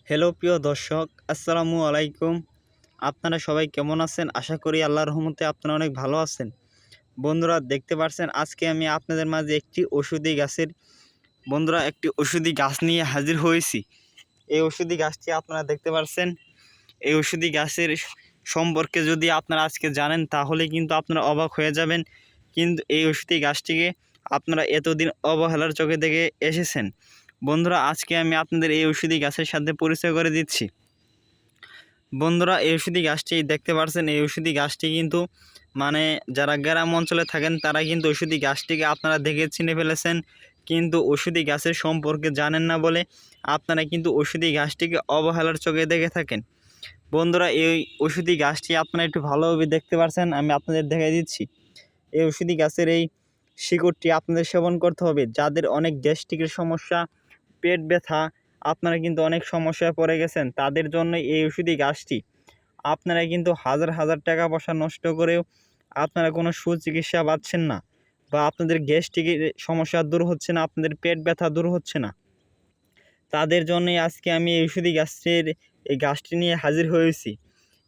Hello প্রিয় দর্শক, আসসালামু আলাইকুম। আপনারা সবাই কেমন আছেন? আশা করি আল্লাহর রহমতে আপনারা অনেক ভালো আছেন। বন্ধুরা, দেখতে পাচ্ছেন আজকে আমি আপনাদের মাঝে একটি ওষুধি গাছ নিয়ে হাজির হয়েছি। এই ওষুধি গাছটি আপনারা দেখতে পাচ্ছেন। এই ওষুধি গাছের সম্পর্কে যদি আপনারা আজকে জানেন তাহলে কিন্তু আপনারা অবাক হয়ে যাবেন। কিন্তু এই ওষুধি গাছটিকে আপনারা এতদিন অবহেলার চোখে দেখে এসেছেন। বন্ধুরা, আজকে আমি আপনাদের এই ওষুধি গাছের সাথে পরিচয় করে দিচ্ছি। বন্ধুরা, এই ওষুধি গাছটি দেখতে পাচ্ছেন, এই ওষুধি গাছটি কিন্তু যারা গ্রাম অঞ্চলে থাকেন তারা কিন্তু ওষুধি গাছটিকে আপনারা দেখে চিনে ফেলেছেন, কিন্তু ওষুধি গাছের সম্পর্কে জানেন না বলে আপনারা কিন্তু ওষুধি গাছটিকে অবহেলার চোখে দেখে থাকেন। বন্ধুরা, এই ওষুধি গাছটি আপনারা একটু ভালোভাবে দেখতে পাচ্ছেন, আমি আপনাদের দেখাই দিচ্ছি। এই ওষুধি গাছের এই শিকড়টি আপনাদের সেবন করতে হবে। যাদের অনেক গ্যাস্ট্রিকের সমস্যা, পেট ব্যথা, আপনারা কিন্তু অনেক সমস্যায় পড়ে গেছেন, তাদের জন্য এই ওষুধি গাছটি। আপনারা কিন্তু হাজার হাজার টাকা পয়সা নষ্ট করেও আপনারা কোনো সুচিকিৎসা পাচ্ছেন না, বা আপনাদের গ্যাস্ট্রিকের সমস্যা দূর হচ্ছে না, আপনাদের পেট ব্যথা দূর হচ্ছে না। তাদের জন্যই আজকে আমি এই গাছটি নিয়ে হাজির হয়েছি।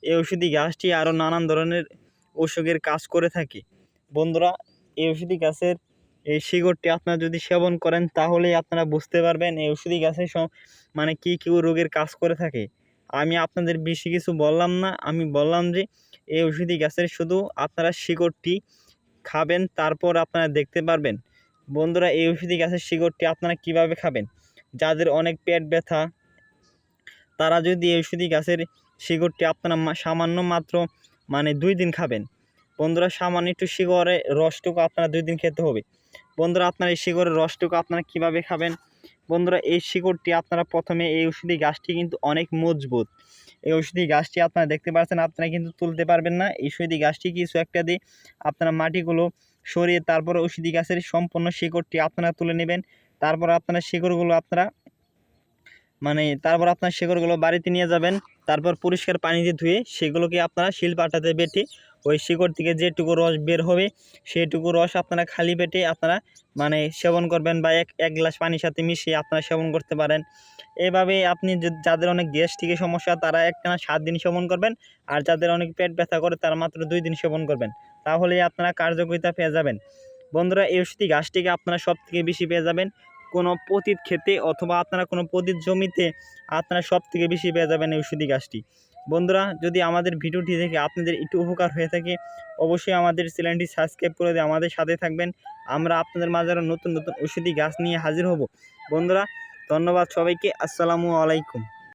এই ওষুধি গাছটি আরও নানান ধরনের অসুখের কাজ করে থাকে। বন্ধুরা, এই ওষুধি গাছের এই শিকড়টি আপনারা যদি সেবন করেন তাহলেই আপনারা বুঝতে পারবেন এই ওষুধি গাছের কী কী রোগের কাজ করে থাকে। আমি আপনাদের বেশি কিছু বললাম না, আমি বললাম যে এই ওষুধি গাছের শুধু আপনারা শিকড়টি খাবেন, তারপর আপনারা দেখতে পারবেন। বন্ধুরা, এই ওষুধি গাছের শিকড়টি আপনারা কিভাবে খাবেন? যাদের অনেক পেট ব্যথা, তারা যদি এই ওষুধি গাছের শিকড়টি আপনারা সামান্য মাত্র 2 দিন খাবেন। বন্ধুরা, সামান্য একটু শিকড়ের রসটুকু আপনারা 2 দিন খেতে হবে। বন্ধুরা, আপনারা এই শিকড়ের রসটুকু আপনারা কীভাবে খাবেন? বন্ধুরা, এই শিকড়টি আপনারা প্রথমে, এই ওষুধি গাছটি কিন্তু অনেক মজবুত। এই ওষুধি গাছটি আপনারা দেখতে পাচ্ছেন, আপনারা কিন্তু তুলতে পারবেন না। এই ওষুধি গাছটি কিছু একটা দিয়ে আপনারা মাটিগুলো সরিয়ে তারপরে ওষুধি গাছের সম্পূর্ণ শিকড়টি আপনারা তুলে নেবেন। তারপর আপনারা শিকড়গুলো বাড়িতে নিয়ে যাবেন। তারপর পরিষ্কার পানি দিয়ে ধুয়ে সেগুলোকে আপনারা শিলপাটাতে বেটে ওই শিকড় থেকে যেটুকু রস বের হবে সেইটুকু রস আপনারা খালি পেটে আপনারা সেবন করবেন, বা এক গ্লাস পানির সাথে মিশিয়ে আপনারা সেবন করতে পারেন। এভাবে আপনি যাদের অনেক গ্যাস্ট্রিকের সমস্যা তারা একটানা 7 দিন সেবন করবেন, আর যাদের অনেক পেট ব্যথা করে তারা মাত্র 2 দিন সেবন করবেন। তাহলেই আপনারা কার্যকারিতা পেয়ে যাবেন। বন্ধুরা, এই ওষুধি গাছটিকে আপনারা সবথেকে বেশি পেয়ে যাবেন কোনো পতিত ক্ষেতে, অথবা আপনারা কোনো পতিত জমিতে আপনারা সবথেকে বেশি পেয়ে যাবেন এই ওষুধি গাছটি। বন্ধুরা, যদি আমাদের ভিডিওটি দেখে আপনাদের একটু উপকার হয়ে থাকে, অবশ্যই আমাদের চ্যানেলটি সাবস্ক্রাইব করে দিয়ে আমাদের সাথে থাকবেন। আমরা আপনাদের মাঝে আরও নতুন নতুন ওষুধি গাছ নিয়ে হাজির হব। বন্ধুরা, ধন্যবাদ সবাইকে। আসসালামু আলাইকুম।